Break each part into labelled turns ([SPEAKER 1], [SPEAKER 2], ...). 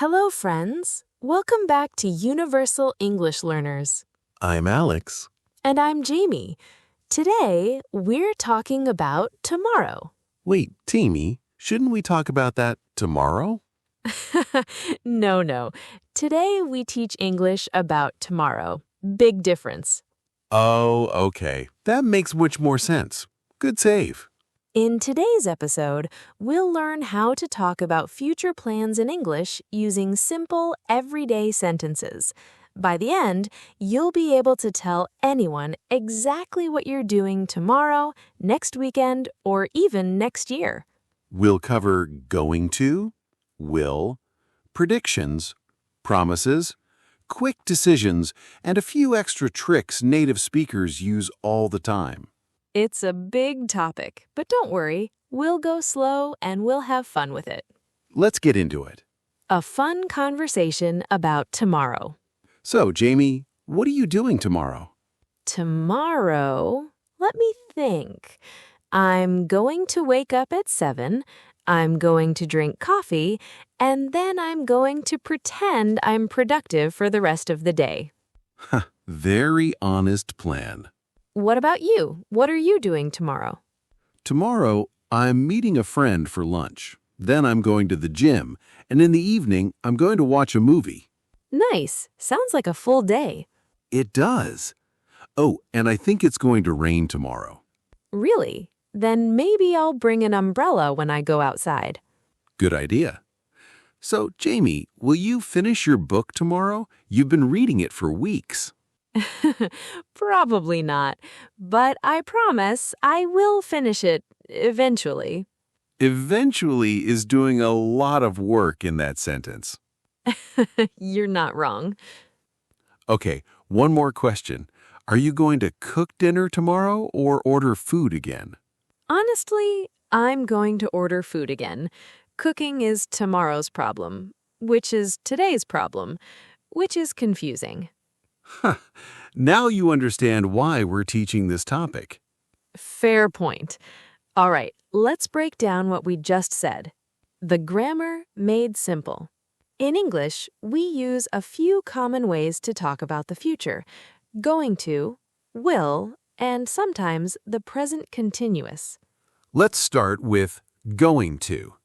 [SPEAKER 1] Hello, friends. Welcome back to Universal English Learners.
[SPEAKER 2] I'm Alex.
[SPEAKER 1] And I'm Jamie. Today, we're talking about tomorrow.
[SPEAKER 2] Wait, Tammy, shouldn't we talk about that tomorrow?
[SPEAKER 1] No. Today, we teach English about tomorrow. Big difference.
[SPEAKER 2] Oh, okay. That makes much more sense. Good save.
[SPEAKER 1] In today's episode, we'll learn how to talk about future plans in English using simple, everyday sentences. By the end, you'll be able to tell anyone exactly what you're doing tomorrow, next weekend, or even next year.
[SPEAKER 2] We'll cover going to, will, predictions, promises, quick decisions, and a few extra tricks native speakers use all the time.
[SPEAKER 1] It's a big topic, but don't worry, we'll go slow and we'll have fun with it.
[SPEAKER 2] Let's get into it.
[SPEAKER 1] A fun conversation about tomorrow.
[SPEAKER 2] So, Jamie, what are you doing tomorrow?
[SPEAKER 1] Tomorrow, let me think. I'm going to wake up at 7, I'm going to drink coffee, and then I'm going to pretend I'm productive for the rest of the day.
[SPEAKER 2] Very honest plan.
[SPEAKER 1] What about you? What are you doing tomorrow?
[SPEAKER 2] Tomorrow, I'm meeting a friend for lunch. Then I'm going to the gym, and in the evening, I'm going to watch a movie.
[SPEAKER 1] Nice. Sounds like a full day.
[SPEAKER 2] It does. Oh, and I think it's going to rain tomorrow.
[SPEAKER 1] Really? Then maybe I'll bring an umbrella when I go outside.
[SPEAKER 2] Good idea. So, Jamie, will you finish your book tomorrow? You've been reading it for weeks.
[SPEAKER 1] Probably not, but I promise I will finish it eventually.
[SPEAKER 2] Eventually is doing a lot of work in that sentence.
[SPEAKER 1] You're not wrong.
[SPEAKER 2] Okay, one more question. Are you going to cook dinner tomorrow or order food again?
[SPEAKER 1] Honestly, I'm going to order food again. Cooking is tomorrow's problem, which is today's problem, which is confusing.
[SPEAKER 2] Now you understand why we're teaching this topic.
[SPEAKER 1] Fair point. All right, let's break down what we just said. The grammar made simple. In English, we use a few common ways to talk about the future: going to, will, and sometimes the present continuous.
[SPEAKER 2] Let's start with going to.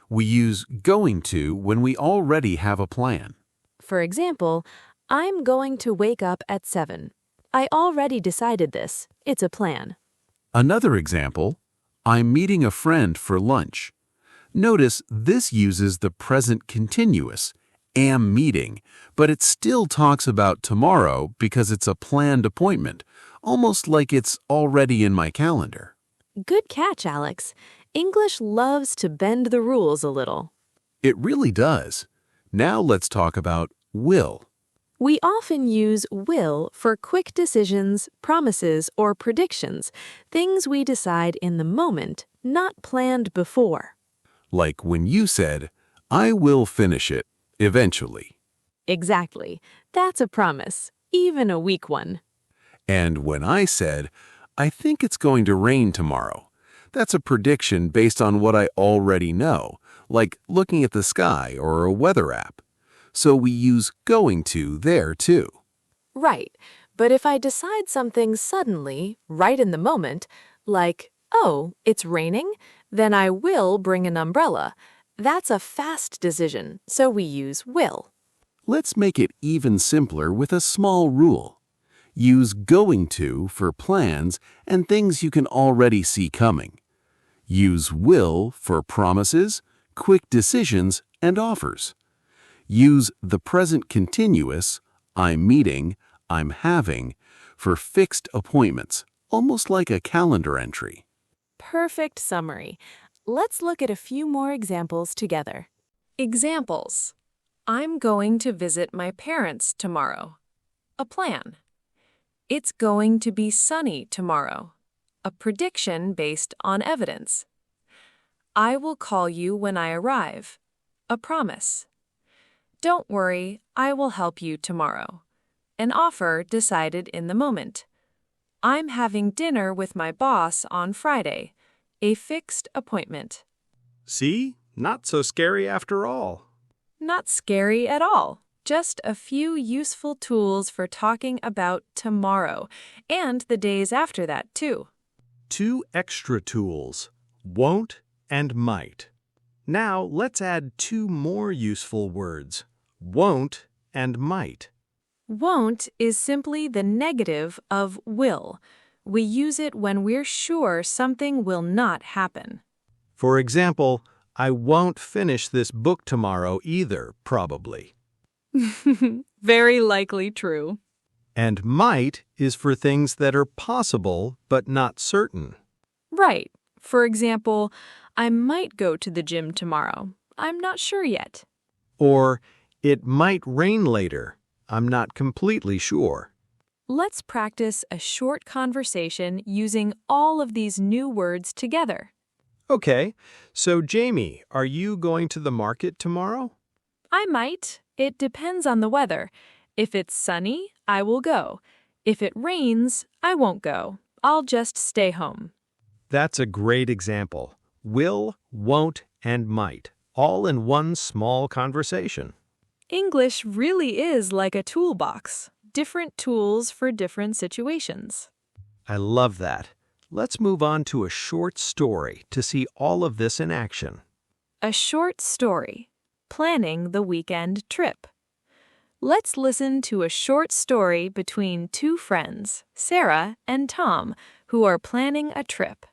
[SPEAKER 2] We use going to when we already have a plan.
[SPEAKER 1] For example, I'm going to wake up at 7. I already decided this. It's a plan.
[SPEAKER 2] Another example, I'm meeting a friend for lunch. Notice this uses the present continuous, am meeting, but it still talks about tomorrow because it's a planned appointment, almost like it's already in my calendar.
[SPEAKER 1] Good catch, Alex. English loves to bend the rules a little.
[SPEAKER 2] It really does. Now let's talk about will.
[SPEAKER 1] We often use will for quick decisions, promises, or predictions, things we decide in the moment, not planned before.
[SPEAKER 2] Like when you said, I will finish it, eventually.
[SPEAKER 1] Exactly. That's a promise, even a weak one.
[SPEAKER 2] And when I said, I think it's going to rain tomorrow, that's a prediction based on what I already know, like looking at the sky or a weather app. So we use going to there too.
[SPEAKER 1] Right. But if I decide something suddenly, right in the moment, like, oh, it's raining, then I will bring an umbrella. That's a fast decision, so we use will.
[SPEAKER 2] Let's make it even simpler with a small rule. Use going to for plans and things you can already see coming. Use will for promises, quick decisions, and offers. Use the present continuous, I'm meeting, I'm having, for fixed appointments, almost like a calendar entry.
[SPEAKER 1] Perfect summary. Let's look at a few more examples together. Examples. I'm going to visit my parents tomorrow. A plan. It's going to be sunny tomorrow. A prediction based on evidence. I will call you when I arrive. A promise. Don't worry, I will help you tomorrow. An offer decided in the moment. I'm having dinner with my boss on Friday. A fixed appointment.
[SPEAKER 3] See? Not so scary after all.
[SPEAKER 1] Not scary at all. Just a few useful tools for talking about tomorrow and the days after that, too.
[SPEAKER 3] 2 extra tools, won't and might. Now let's add 2 more useful words, won't and might.
[SPEAKER 1] Won't is simply the negative of will. We use it when we're sure something will not happen.
[SPEAKER 3] For example, I won't finish this book tomorrow either, probably.
[SPEAKER 1] Very likely true.
[SPEAKER 3] And might is for things that are possible but not certain.
[SPEAKER 1] Right. For example, I might go to the gym tomorrow. I'm not sure yet.
[SPEAKER 3] Or, it might rain later. I'm not completely sure.
[SPEAKER 1] Let's practice a short conversation using all of these new words together.
[SPEAKER 3] Okay, so Jamie, are you going to the market tomorrow?
[SPEAKER 1] I might. It depends on the weather. If it's sunny, I will go. If it rains, I won't go. I'll just stay home.
[SPEAKER 3] That's a great example. Will, won't, and might, all in one small conversation.
[SPEAKER 1] English really is like a toolbox. Different tools for different situations.
[SPEAKER 3] I love that. Let's move on to a short story to see all of this in action.
[SPEAKER 1] A short story. Planning the weekend trip. Let's listen to a short story between 2 friends, Sarah and Tom, who are planning a trip.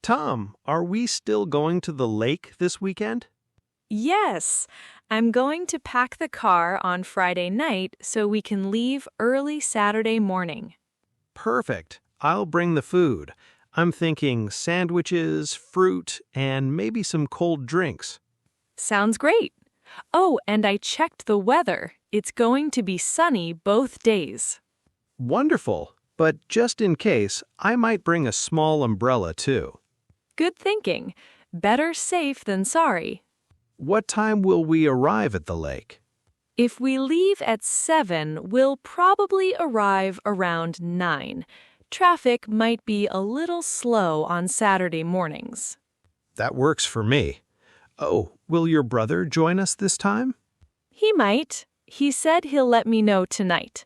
[SPEAKER 3] Tom, are we still going to the lake this weekend?
[SPEAKER 1] Yes, I'm going to pack the car on Friday night so we can leave early Saturday morning.
[SPEAKER 3] Perfect. I'll bring the food. I'm thinking sandwiches, fruit, and maybe some cold drinks.
[SPEAKER 1] Sounds great. Oh, and I checked the weather. It's going to be sunny both days.
[SPEAKER 3] Wonderful. But just in case, I might bring a small umbrella too.
[SPEAKER 1] Good thinking. Better safe than sorry.
[SPEAKER 3] What time will we arrive at the lake?
[SPEAKER 1] If we leave at 7, we'll probably arrive around 9. Traffic might be a little slow on Saturday mornings.
[SPEAKER 3] That works for me. Oh, will your brother join us this time?
[SPEAKER 1] He might. He said he'll let me know tonight.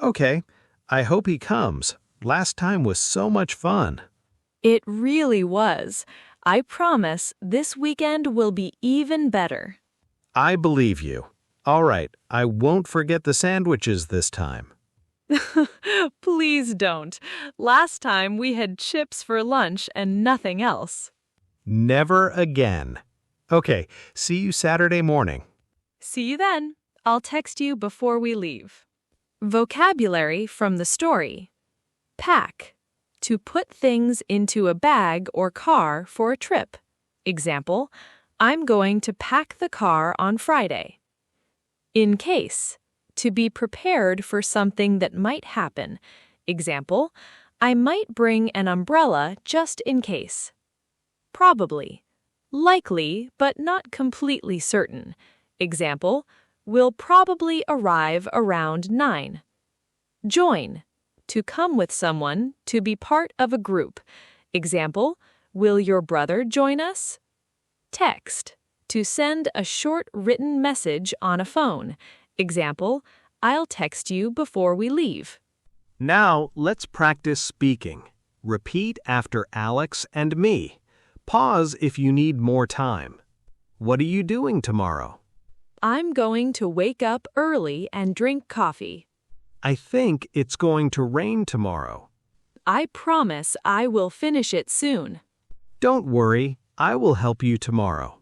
[SPEAKER 3] Okay. I hope he comes. Last time was so much fun.
[SPEAKER 1] It really was. I promise this weekend will be even better.
[SPEAKER 3] I believe you. All right, I won't forget the sandwiches this time.
[SPEAKER 1] Please don't. Last time we had chips for lunch and nothing else.
[SPEAKER 3] Never again. Okay, see you Saturday morning.
[SPEAKER 1] See you then. I'll text you before we leave. Vocabulary from the story. Pack. To put things into a bag or car for a trip. Example, I'm going to pack the car on Friday. In case. To be prepared for something that might happen. Example, I might bring an umbrella just in case. Probably. Likely, but not completely certain. Example, we'll probably arrive around 9. Join. To come with someone, to be part of a group. Example, will your brother join us? Text. To send a short written message on a phone. Example, I'll text you before we leave.
[SPEAKER 3] Now, let's practice speaking. Repeat after Alex and me. Pause if you need more time. What are you doing tomorrow?
[SPEAKER 1] I'm going to wake up early and drink coffee.
[SPEAKER 3] I think it's going to rain tomorrow.
[SPEAKER 1] I promise I will finish it soon.
[SPEAKER 3] Don't worry, I will help you tomorrow.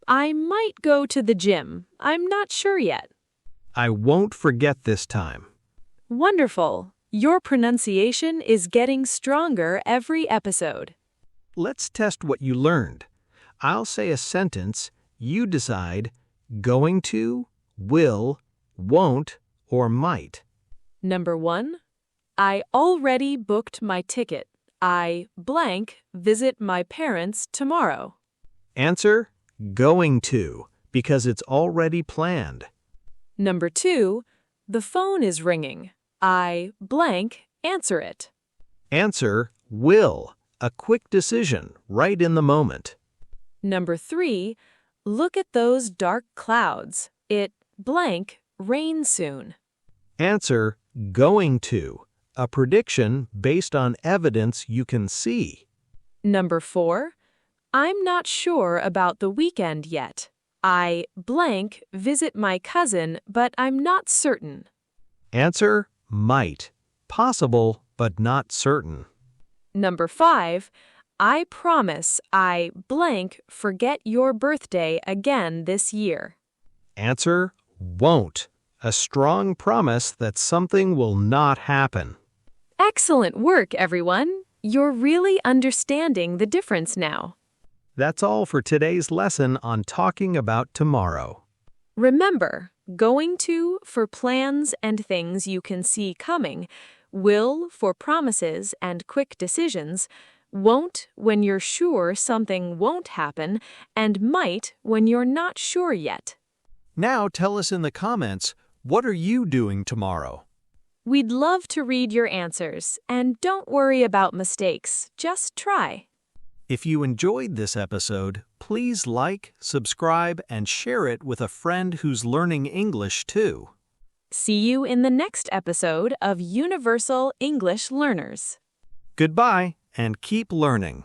[SPEAKER 1] I might go to the gym. I'm not sure yet.
[SPEAKER 3] I won't forget this time.
[SPEAKER 1] Wonderful. Your pronunciation is getting stronger every episode.
[SPEAKER 3] Let's test what you learned. I'll say a sentence, you decide going to, will, won't, or might.
[SPEAKER 1] Number 1. I already booked my ticket. I visit my parents tomorrow.
[SPEAKER 3] Answer, going to, because it's already planned.
[SPEAKER 1] Number 2. The phone is ringing. I answer it.
[SPEAKER 3] Answer, will, a quick decision, right in the moment.
[SPEAKER 1] Number 3. Look at those dark clouds. It blank rain soon.
[SPEAKER 3] Answer, going to, a prediction based on evidence you can see.
[SPEAKER 1] Number 4. I'm not sure about the weekend yet. I blank visit my cousin, but I'm not certain.
[SPEAKER 3] Answer, might, possible but not certain.
[SPEAKER 1] Number 5. I promise I blank forget your birthday again this year.
[SPEAKER 3] Answer, won't, a strong promise that something will not happen.
[SPEAKER 1] Excellent work, everyone. You're really understanding the difference now.
[SPEAKER 3] That's all for today's lesson on talking about tomorrow.
[SPEAKER 1] Remember, going to for plans and things you can see coming, will for promises and quick decisions, won't when you're sure something won't happen, and might when you're not sure yet.
[SPEAKER 3] Now tell us in the comments, what are you doing tomorrow?
[SPEAKER 1] We'd love to read your answers, and don't worry about mistakes, just try.
[SPEAKER 3] If you enjoyed this episode, please like, subscribe, and share it with a friend who's learning English too.
[SPEAKER 1] See you in the next episode of Universal English Learners.
[SPEAKER 3] Goodbye, and keep learning.